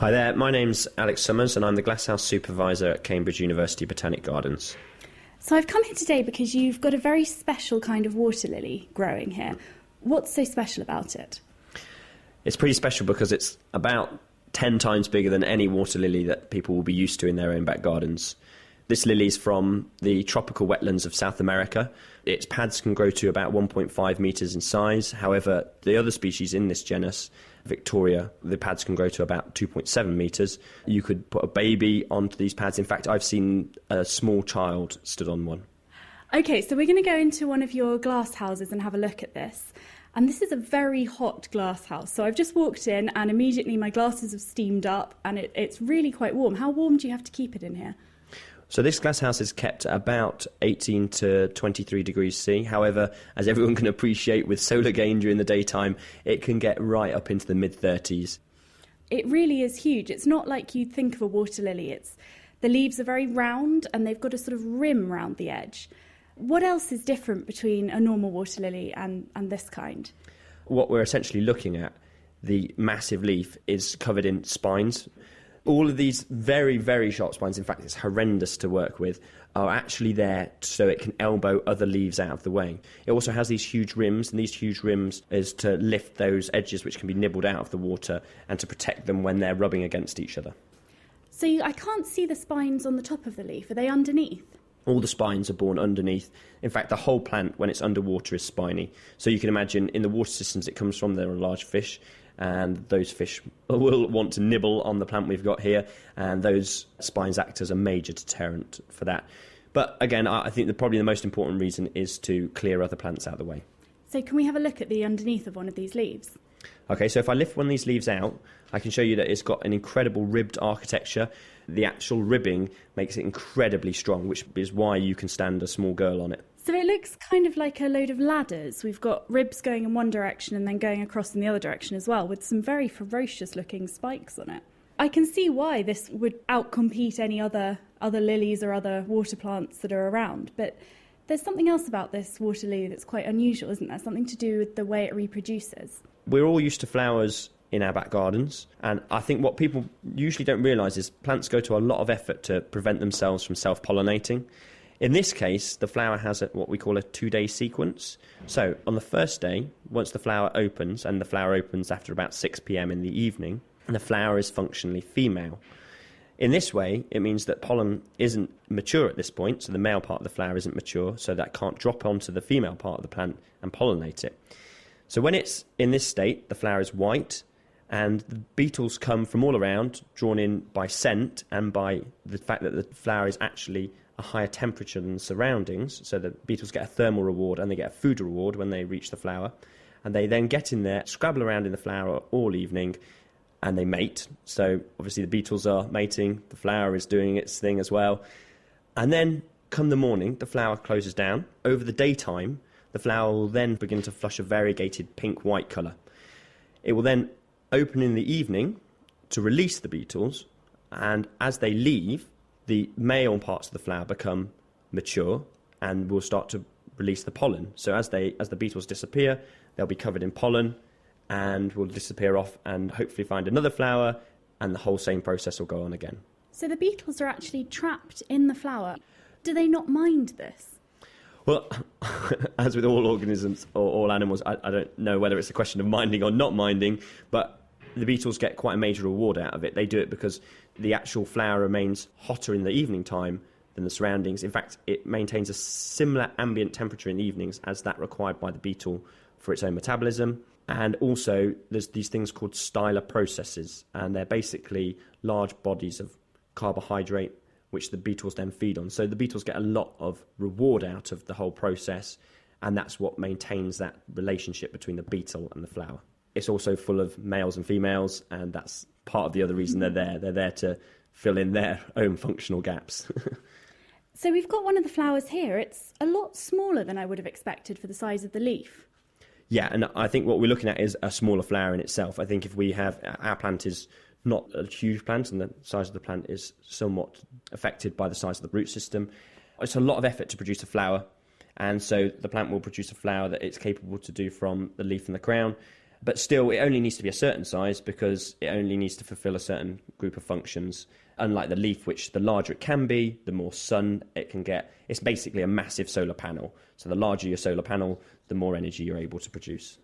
Hi there, my name's Alex Summers and I'm the Glasshouse Supervisor at Cambridge University Botanic Gardens. So I've come here today because you've got a very special kind of water lily growing here. What's so special about it? It's pretty special because it's about 10 times bigger than any water lily that people will be used to in their own back gardens. This lily is from the tropical wetlands of South America. Its pads can grow to about 1.5 metres in size. However, the other species in this genus, Victoria, the pads can grow to about 2.7 metres. You could put a baby onto these pads. In fact, I've seen a small child stood on one. OK, so we're going to go into one of your glass houses and have a look at this. And this is a very hot glass house. So I've just walked in and immediately my glasses have steamed up and it's really quite warm. How warm do you have to keep it in here? So this glasshouse is kept at about 18 to 23 degrees C. However, as everyone can appreciate, with solar gain during the daytime, it can get right up into the mid-30s. It really is huge. It's not like you'd think of a water lily. The leaves are very round and they've got a sort of rim round the edge. What else is different between a normal water lily and this kind? What we're essentially looking at, the massive leaf, is covered in spines. All of these very, very sharp spines, in fact, it's horrendous to work with, are actually there so it can elbow other leaves out of the way. It also has these huge rims, and these huge rims is to lift those edges which can be nibbled out of the water and to protect them when they're rubbing against each other. So I can't see the spines on the top of the leaf. Are they underneath? All the spines are born underneath. In fact, the whole plant, when it's underwater, is spiny. So you can imagine in the water systems it comes from, there are large fish, and those fish will want to nibble on the plant we've got here, and those spines act as a major deterrent for that. But again, I think probably the most important reason is to clear other plants out of the way. So can we have a look at the underneath of one of these leaves? Okay, so if I lift one of these leaves out, I can show you that it's got an incredible ribbed architecture. The actual ribbing makes it incredibly strong, which is why you can stand a small girl on it. So it looks kind of like a load of ladders. We've got ribs going in one direction and then going across in the other direction as well, with some very ferocious looking spikes on it. I can see why this would outcompete any other lilies or other water plants that are around, but there's something else about this water lily that's quite unusual, isn't there? Something to do with the way it reproduces. We're all used to flowers in our back gardens, and I think what people usually don't realise is plants go to a lot of effort to prevent themselves from self-pollinating. In this case, the flower has what we call a 2-day sequence. So on the first day, once the flower opens, and the flower opens after about 6 p.m. in the evening, the flower is functionally female. In this way, it means that pollen isn't mature at this point, so the male part of the flower isn't mature, so that can't drop onto the female part of the plant and pollinate it. So when it's in this state, the flower is white, and the beetles come from all around, drawn in by scent and by the fact that the flower is actually a higher temperature than the surroundings, so the beetles get a thermal reward and they get a food reward when they reach the flower, and they then get in there, scrabble around in the flower all evening, and they mate. So obviously the beetles are mating, the flower is doing its thing as well, and then come the morning, the flower closes down. Over the daytime, the flower will then begin to flush a variegated pink-white colour. It will then open in the evening to release the beetles, and as they leave, the male parts of the flower become mature and will start to release the pollen. So as the beetles disappear, they'll be covered in pollen and will disappear off and hopefully find another flower, and the whole same process will go on again. So the beetles are actually trapped in the flower. Do they not mind this? Well, as with all organisms or all animals, I don't know whether it's a question of minding or not minding, but the beetles get quite a major reward out of it. They do it because the actual flower remains hotter in the evening time than the surroundings. In fact, it maintains a similar ambient temperature in the evenings as that required by the beetle for its own metabolism. And also, there's these things called styler processes, and they're basically large bodies of carbohydrate which the beetles then feed on. So the beetles get a lot of reward out of the whole process, and that's what maintains that relationship between the beetle and the flower. It's also full of males and females, and that's part of the other reason they're there. They're there to fill in their own functional gaps. So we've got one of the flowers here. It's a lot smaller than I would have expected for the size of the leaf. Yeah, and I think what we're looking at is a smaller flower in itself. I think if we have, our plant is not a huge plant, and the size of the plant is somewhat affected by the size of the root system. It's a lot of effort to produce a flower, and so the plant will produce a flower that it's capable to do from the leaf and the crown. But still, it only needs to be a certain size because it only needs to fulfill a certain group of functions. Unlike the leaf, which the larger it can be, the more sun it can get. It's basically a massive solar panel. So the larger your solar panel, the more energy you're able to produce.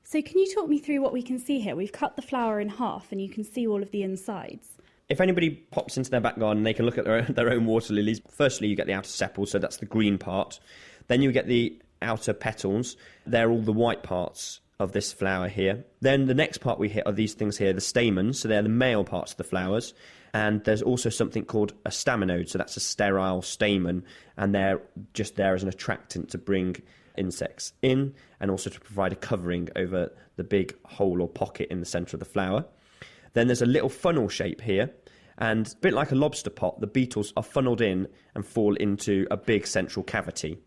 So can you talk me through what we can see here? We've cut the flower in half and you can see all of the insides. If anybody pops into their back garden, they can look at their own water lilies. Firstly, you get the outer sepals, so that's the green part. Then you get the outer petals. They're all the white parts of this flower here. Then the next part we hit are these things here, the stamens. So they're the male parts of the flowers. And there's also something called a staminode. So that's a sterile stamen. And they're just there as an attractant to bring insects in and also to provide a covering over the big hole or pocket in the centre of the flower. Then there's a little funnel shape here. And a bit like a lobster pot, the beetles are funneled in and fall into a big central cavity.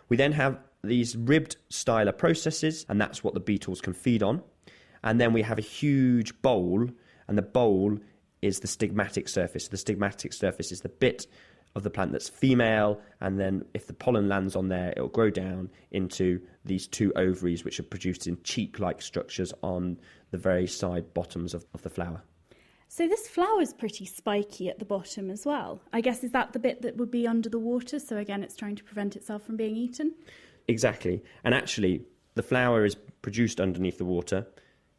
We then have these ribbed styler processes, and that's what the beetles can feed on. And then we have a huge bowl, and the bowl is the stigmatic surface. The stigmatic surface is the bit of the plant that's female, and then if the pollen lands on there, it'll grow down into these two ovaries, which are produced in cheek-like structures on the very side bottoms of the flower. So this flower's pretty spiky at the bottom as well. I guess, is that the bit that would be under the water? So again, it's trying to prevent itself from being eaten? Exactly. And actually, the flower is produced underneath the water.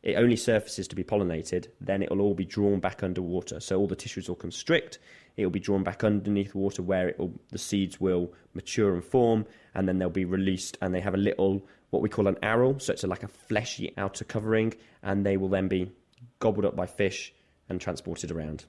It only surfaces to be pollinated. Then it will all be drawn back underwater. So all the tissues will constrict. It will be drawn back underneath water where the seeds will mature and form. And then they'll be released. And they have a little, what we call an aril. So it's like a fleshy outer covering. And they will then be gobbled up by fish and transported around.